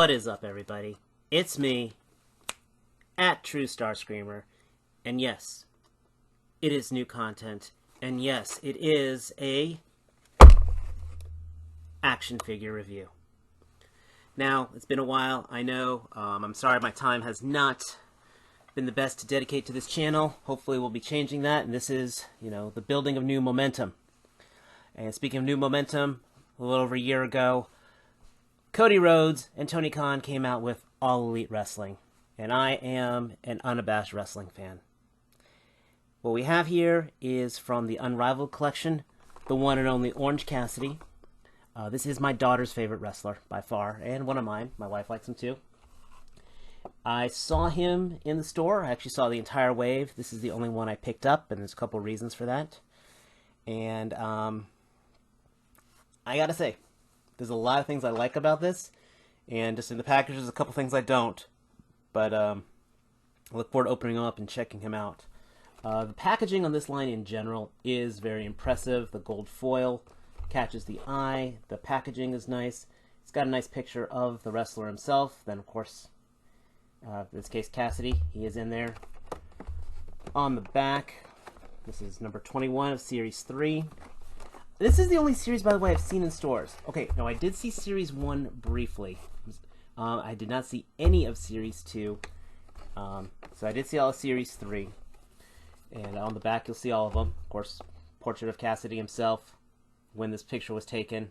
What is up, everybody? It's me, at True Star Screamer, and yes, it is new content, and yes, it is a action figure review. Now, it's been a while, I know. I'm sorry my time has not been the best to dedicate to this channel. Hopefully we'll be changing that, and this is, the building of new momentum. And speaking of new momentum, a little over a year ago, Cody Rhodes and Tony Khan came out with All Elite Wrestling, and I am an unabashed wrestling fan. What we have here is from the Unrivaled collection, the one and only Orange Cassidy. This is my daughter's favorite wrestler, by far, and one of mine. My wife likes him too. I saw him in the store. I actually saw the entire wave. This is the only one I picked up, and there's a couple reasons for that. And I gotta say, there's a lot of things I like about this, and just in the package there's a couple things I don't. But I look forward to opening up and checking him out. The packaging on this line in general is very impressive. The gold foil catches the eye. The packaging is nice. It's got a nice picture of the wrestler himself. Then, of course, in this case, Cassidy. He is in there. On the back, this is number 21 of Series 3. This is the only series, by the way, I've seen in stores. Okay, no, I did see Series 1 briefly. I did not see any of Series 2. So I did see all of Series 3. And on the back, you'll see all of them. Of course, portrait of Cassidy himself when this picture was taken.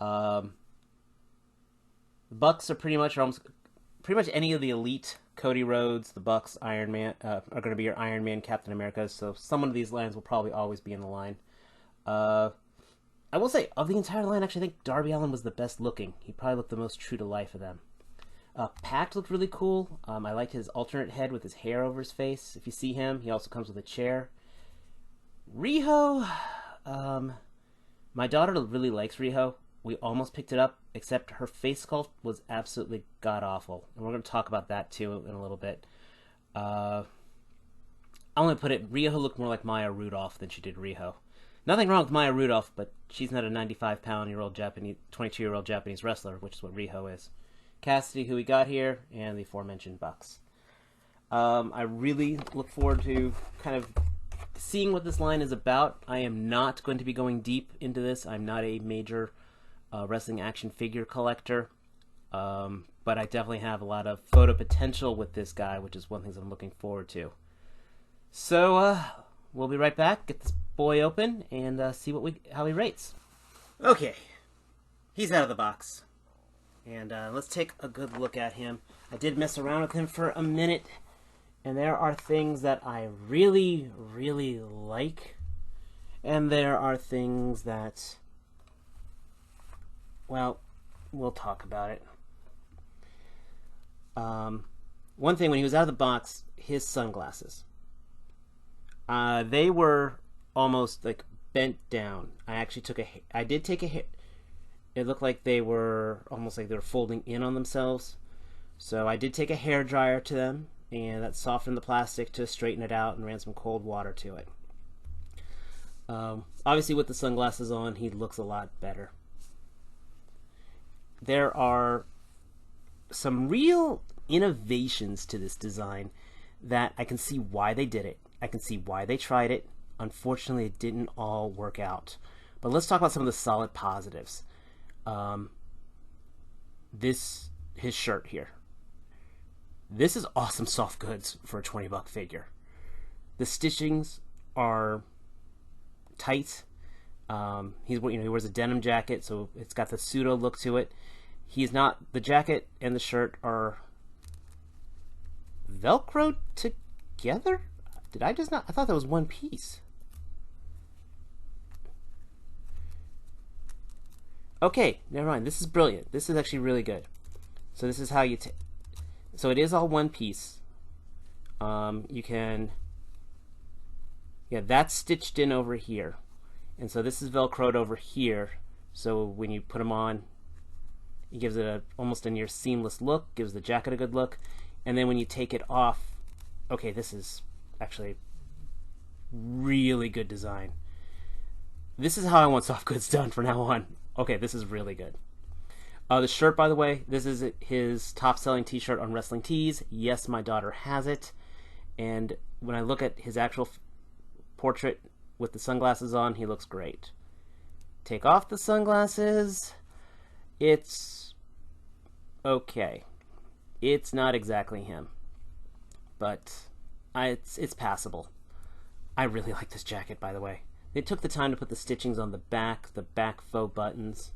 The Bucks are pretty much any of the elite. Cody Rhodes, the Bucks, Iron Man are going to be your Iron Man, Captain America. So some of these lines will probably always be in the line. I will say, of the entire line, actually, I think Darby Allin was the best looking. He probably looked the most true to life of them. Pact looked really cool. I liked his alternate head with his hair over his face. If you see him, he also comes with a chair. Riho, my daughter really likes Riho. We almost picked it up, except her face sculpt was absolutely god-awful. And we're going to talk about that, too, in a little bit. I'll only put it, Riho looked more like Maya Rudolph than she did Riho. Nothing wrong with Maya Rudolph, but she's not a 95-pound-year-old Japanese, 22-year-old Japanese wrestler, which is what Riho is. Cassidy, who we got here, and the aforementioned Bucks. I really look forward to kind of seeing what this line is about. I am not going to be going deep into this. I'm not a major wrestling action figure collector, but I definitely have a lot of photo potential with this guy, which is one thing I'm looking forward to. So, we'll be right back. Get this boy open and see how he rates. Okay, he's out of the box, and let's take a good look at him. I did mess around with him for a minute, and there are things that I really, really like, and there are things that, well, we'll talk about it. One thing, when he was out of the box, his sunglasses. They were almost like bent down. I did take a hit. It looked like they were almost like they were folding in on themselves. So I did take a hair dryer to them, and that softened the plastic to straighten it out and ran some cold water to it. Obviously with the sunglasses on, he looks a lot better. There are some real innovations to this design that I can see why they did it. I can see why they tried it. Unfortunately, it didn't all work out. But let's talk about some of the solid positives. His shirt here. This is awesome soft goods for a $20 figure. The stitchings are tight. He wears a denim jacket, so it's got the pseudo look to it. The jacket and the shirt are Velcroed together? Did I just not? I thought that was one piece. Okay, never mind. This is brilliant. This is actually really good. So this is how you so it is all one piece. You can, that's stitched in over here. And so this is Velcroed over here. So when you put them on, it gives it almost a near seamless look, gives the jacket a good look. And then when you take it off, okay, this is actually really good design. This is how I want soft goods done from now on. Okay, this is really good. The shirt, by the way, this is his top-selling t-shirt on Wrestling Tees. Yes, my daughter has it. And when I look at his actual portrait with the sunglasses on, he looks great. Take off the sunglasses. It's okay. It's not exactly him, but it's passable. I really like this jacket, by the way. They took the time to put the stitchings on the back faux buttons.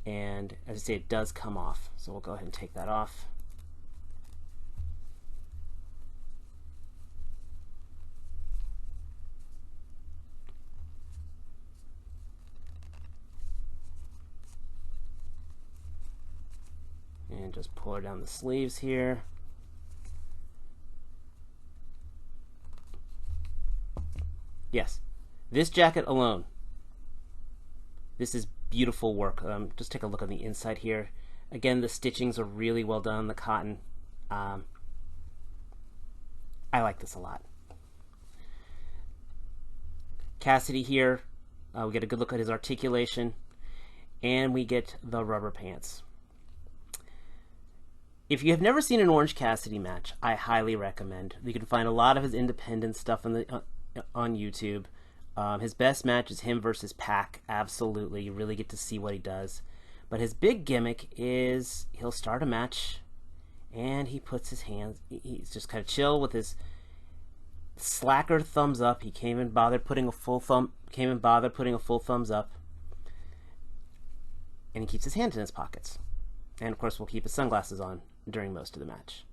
And as I say, it does come off. So we'll go ahead and take that off. And just pull her down the sleeves here. Yes, this jacket alone. This is beautiful work. Just take a look on the inside here. Again, the stitchings are really well done on the cotton. I like this a lot. Cassidy here. We get a good look at his articulation. And we get the rubber pants. If you have never seen an Orange Cassidy match, I highly recommend. You can find a lot of his independent stuff on YouTube. His best match is him versus Pac. Absolutely, you really get to see what he does. But his big gimmick is he'll start a match, and he puts his hands. He's just kind of chill with his slacker thumbs up. He can't even bother putting a full thumbs up, and he keeps his hands in his pockets. And of course, we'll keep his sunglasses on during most of the match.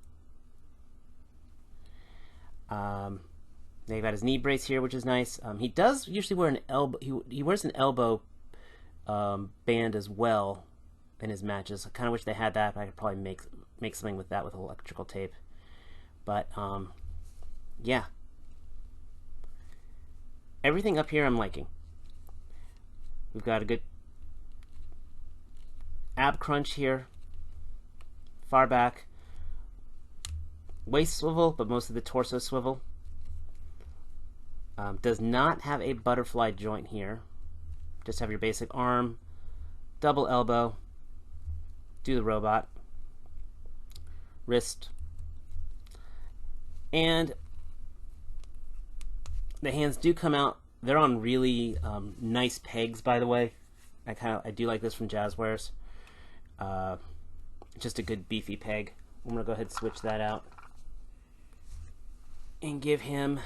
They've got his knee brace here, which is nice. He does usually wear an elbow. He wears an elbow band as well in his matches. I kind of wish they had that, but I could probably make something with that with electrical tape. But yeah, everything up here I'm liking. We've got a good ab crunch here, far back, waist swivel, but most of the torso swivel. Does not have a butterfly joint here. Just have your basic arm, double elbow, do the robot, wrist, and the hands do come out. They're on really nice pegs, by the way. I do like this from Jazzwares. Just a good beefy peg. I'm gonna go ahead and switch that out and give him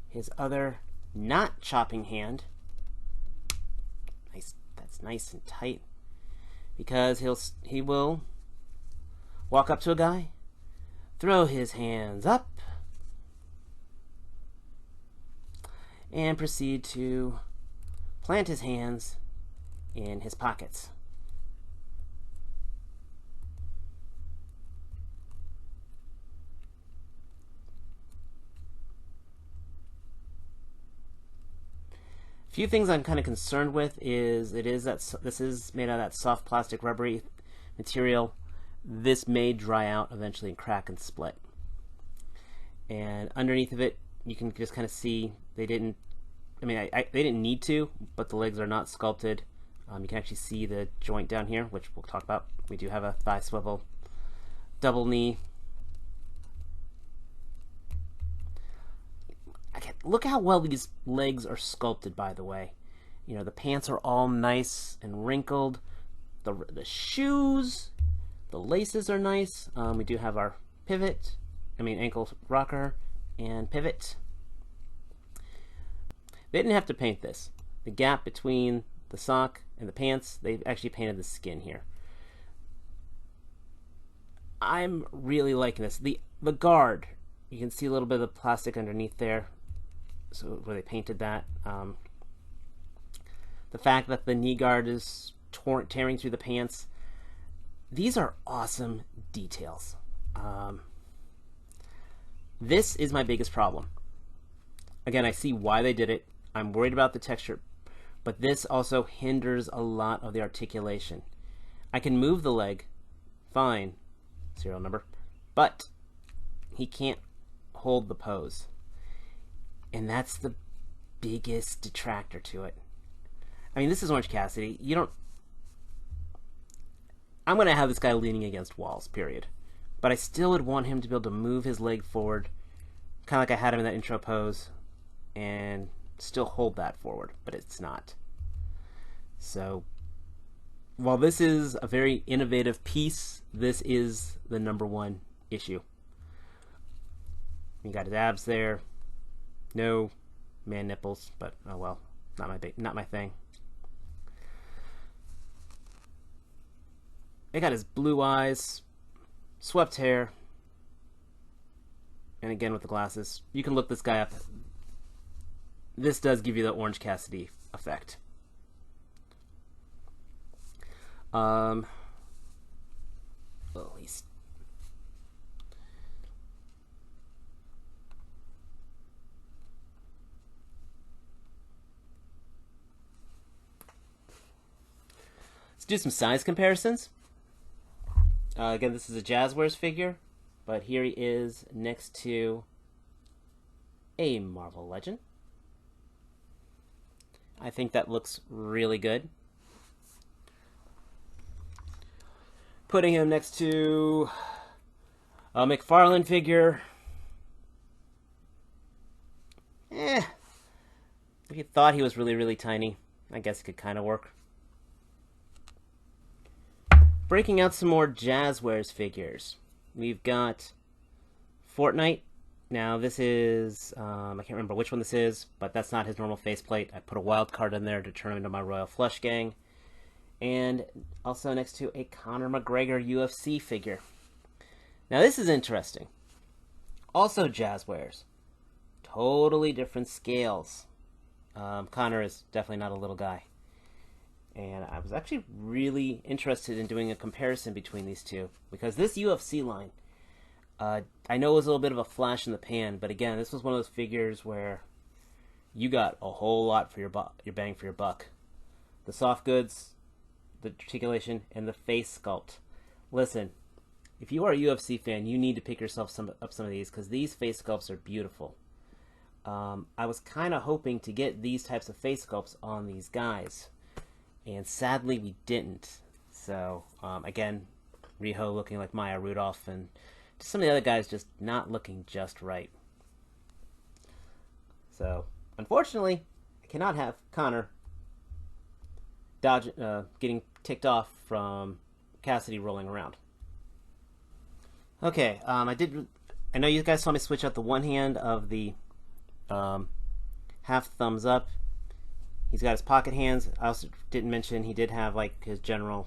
his other not chopping hand. Nice, that's nice and tight, because he will walk up to a guy, throw his hands up, and proceed to plant his hands in his pockets. Few things I'm kind of concerned with is this is made out of that soft plastic rubbery material. This may dry out eventually and crack and split. And underneath of it, you can just kind of see they didn't. I mean, they didn't need to, but the legs are not sculpted. You can actually see the joint down here, which we'll talk about. We do have a thigh swivel, double knee. Look how well these legs are sculpted, by the way. You know, the pants are all nice and wrinkled. The shoes, the laces are nice. We do have our ankle rocker and pivot. They didn't have to paint this. The gap between the sock and the pants, they've actually painted the skin here. I'm really liking this. The guard, you can see a little bit of the plastic underneath there. So where they painted that. The fact that the knee guard is tearing through the pants. These are awesome details. This is my biggest problem. Again, I see why they did it. I'm worried about the texture, but this also hinders a lot of the articulation. I can move the leg, fine, serial number, but he can't hold the pose. And that's the biggest detractor to it. I mean, this is Orange Cassidy. I'm going to have this guy leaning against walls, period. But I still would want him to be able to move his leg forward, kind of like I had him in that intro pose, and still hold that forward, but it's not. So, while this is a very innovative piece, this is the number one issue. You got his abs there. No man nipples, but oh well, not my thing. They got his blue eyes, swept hair, and again with the glasses. You can look this guy up. This does give you the Orange Cassidy effect. Well, he's let's do some size comparisons. Again, this is a Jazzwares figure, but here he is next to a Marvel Legend. I think that looks really good. Putting him next to a McFarlane figure. If you thought he was really, really tiny, I guess it could kind of work. Breaking out some more Jazzwares figures. We've got Fortnite. Now this is, I can't remember which one this is, but that's not his normal faceplate. I put a wild card in there to turn him into my Royal Flush Gang. And also next to a Conor McGregor UFC figure. Now this is interesting. Also Jazzwares. Totally different scales. Conor is definitely not a little guy. And I was actually really interested in doing a comparison between these two, because this UFC line, I know it was a little bit of a flash in the pan, but again, this was one of those figures where you got a whole lot for your bang for your buck. The soft goods, the articulation, and the face sculpt. Listen, if you are a UFC fan, you need to pick yourself up some of these, because these face sculpts are beautiful. I was kind of hoping to get these types of face sculpts on these guys, and sadly we didn't. So again, Riho looking like Maya Rudolph, and just some of the other guys just not looking just right. So unfortunately, I cannot have Conor getting ticked off from Cassidy rolling around. Okay, I know you guys saw me switch out the one hand of the half thumbs up. He's got his pocket hands. I also didn't mention he did have like his general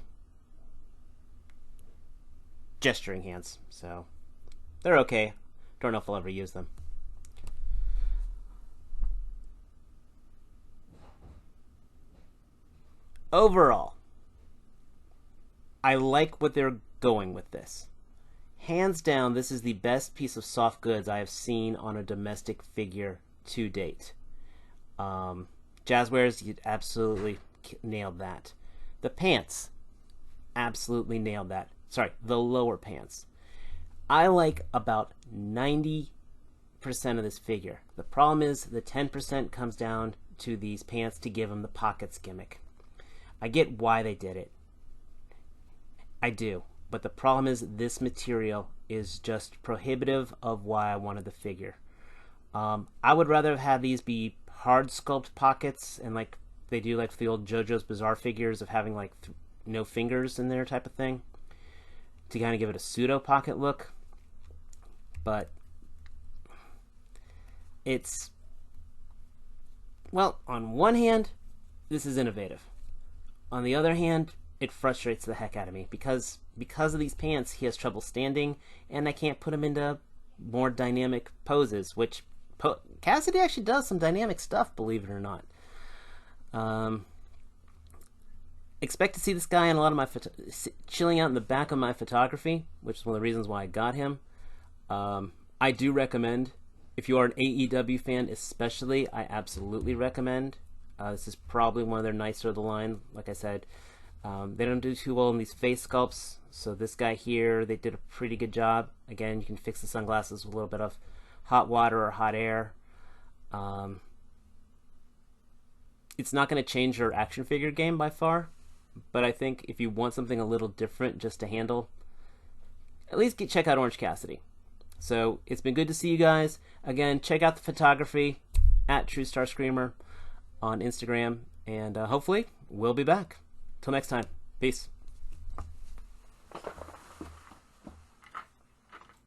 gesturing hands, so they're okay. Don't know if I'll ever use them. Overall, I like what they're going with this. Hands down, this is the best piece of soft goods I have seen on a domestic figure to date. Jazzwares, you absolutely nailed that. The pants, absolutely nailed that. Sorry, the lower pants. I like about 90% of this figure. The problem is the 10% comes down to these pants to give them the pockets gimmick. I get why they did it. I do. But the problem is this material is just prohibitive of why I wanted the figure. I would rather have these be hard sculpt pockets, and like they do like the old JoJo's Bizarre figures of having like no fingers in there type of thing, to kind of give it a pseudo pocket look. But it's, well, on one hand, this is innovative. On the other hand, it frustrates the heck out of me because of these pants, he has trouble standing, and I can't put him into more dynamic poses, which Cassidy actually does some dynamic stuff, believe it or not. Expect to see this guy in a lot of my chilling out in the back of my photography, which is one of the reasons why I got him. I do recommend, if you are an AEW fan especially, I absolutely recommend. This is probably one of their nicer of the line. Like I said, they don't do too well in these face sculpts, so this guy here, they did a pretty good job. Again, you can fix the sunglasses with a little bit of hot water or hot air. It's not going to change your action figure game by far, but I think if you want something a little different just to handle, at least check out Orange Cassidy. So it's been good to see you guys. Again, check out the photography at True Star Screamer on Instagram, and hopefully we'll be back. Till next time, peace.